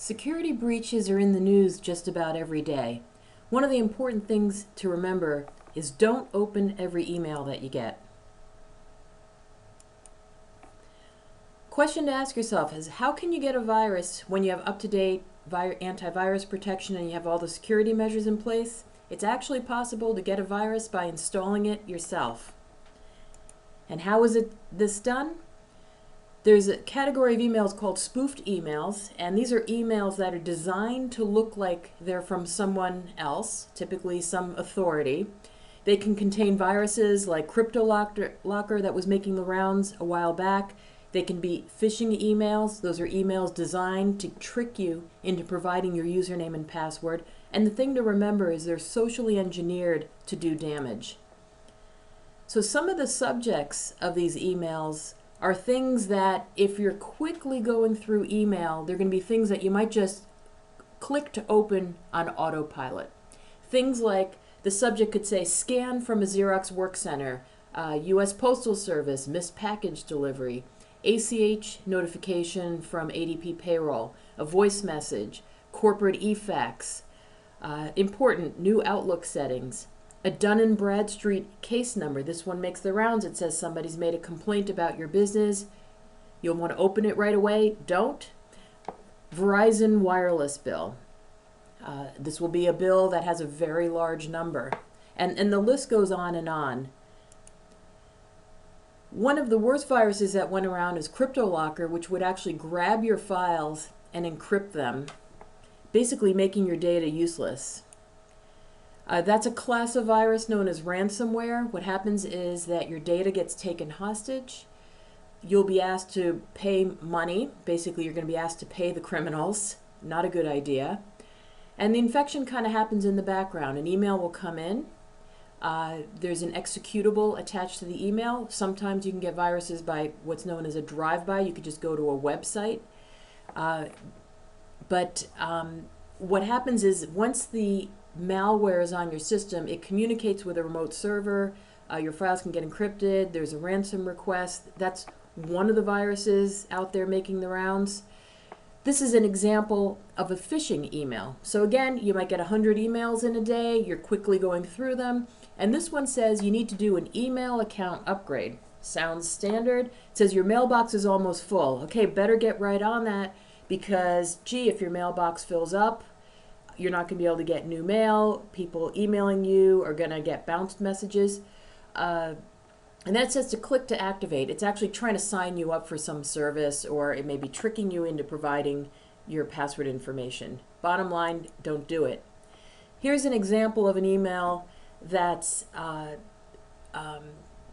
Security breaches are in the news just about every day. One of the important things to remember is don't open every email that you get. Question to ask yourself is, how can you get a virus when you have up-to-date antivirus protection and you have all the security measures in place? It's actually possible to get a virus by installing it yourself. And how is this done? There's a category of emails called spoofed emails, and these are emails that are designed to look like they're from someone else, typically some authority. They can contain viruses like Cryptolocker that was making the rounds a while back. They can be phishing emails. Those are emails designed to trick you into providing your username and password. And the thing to remember is they're socially engineered to do damage. So some of the subjects of these emails are things that, if you're quickly going through email, they're going to be things that you might just click to open on autopilot. Things like the subject could say, scan from a Xerox work center, U.S. Postal Service, missed package delivery, ACH notification from ADP payroll, a voice message, corporate e-fax, important new Outlook settings, a Dun & Bradstreet case number. This one makes the rounds. It says somebody's made a complaint about your business. You'll want to open it right away. Don't. Verizon wireless bill. This will be a bill that has a very large number. And the list goes on and on. One of the worst viruses that went around is Cryptolocker, which would actually grab your files and encrypt them, basically making your data useless. That's a class of virus known as ransomware. What happens is that your data gets taken hostage. You'll be asked to pay money. Basically, you're going to be asked to pay the criminals. Not a good idea. And the infection kind of happens in the background. An email will come in. There's an executable attached to the email. Sometimes you can get viruses by what's known as a drive-by. You could just go to a website. But what happens is once the malware is on your system, it communicates with a remote server. Your files can get encrypted. There's a ransom request. That's one of the viruses out there making the rounds. This is an example of a phishing email. So again, you might get 100 emails in a day. You're quickly going through them. And this one says you need to do an email account upgrade. Sounds standard. It says your mailbox is almost full. Okay, better get right on that because, gee, if your mailbox fills up, you're not going to be able to get new mail. People emailing you are going to get bounced messages. And then it says to click to activate. It's actually trying to sign you up for some service, or it may be tricking you into providing your password information. Bottom line, don't do it. Here's an example of an email that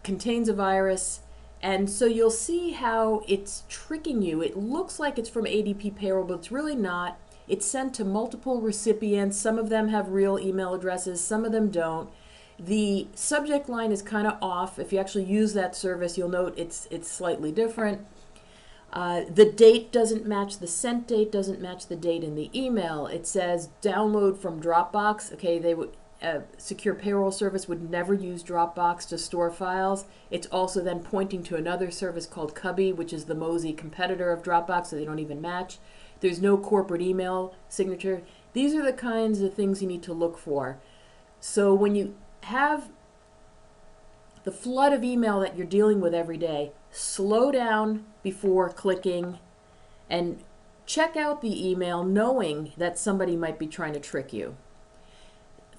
contains a virus. And so you'll see how it's tricking you. It looks like it's from ADP payroll, but it's really not. It's sent to multiple recipients. Some of them have real email addresses, some of them don't. The subject line is kind of off. If you actually use that service, you'll note it's slightly different. The date doesn't match, the sent date doesn't match the date in the email. It says download from Dropbox. Okay, they would secure payroll service would never use Dropbox to store files. It's also then pointing to another service called Cubby, which is the Mozy competitor of Dropbox, so they don't even match. There's no corporate email signature. These are the kinds of things you need to look for. So when you have the flood of email that you're dealing with every day, slow down before clicking and check out the email knowing that somebody might be trying to trick you.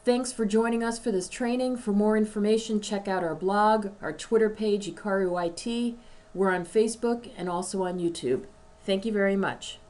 Thanks for joining us for this training. For more information, check out our blog, our Twitter page, Ekaru IT. We're on Facebook and also on YouTube. Thank you very much.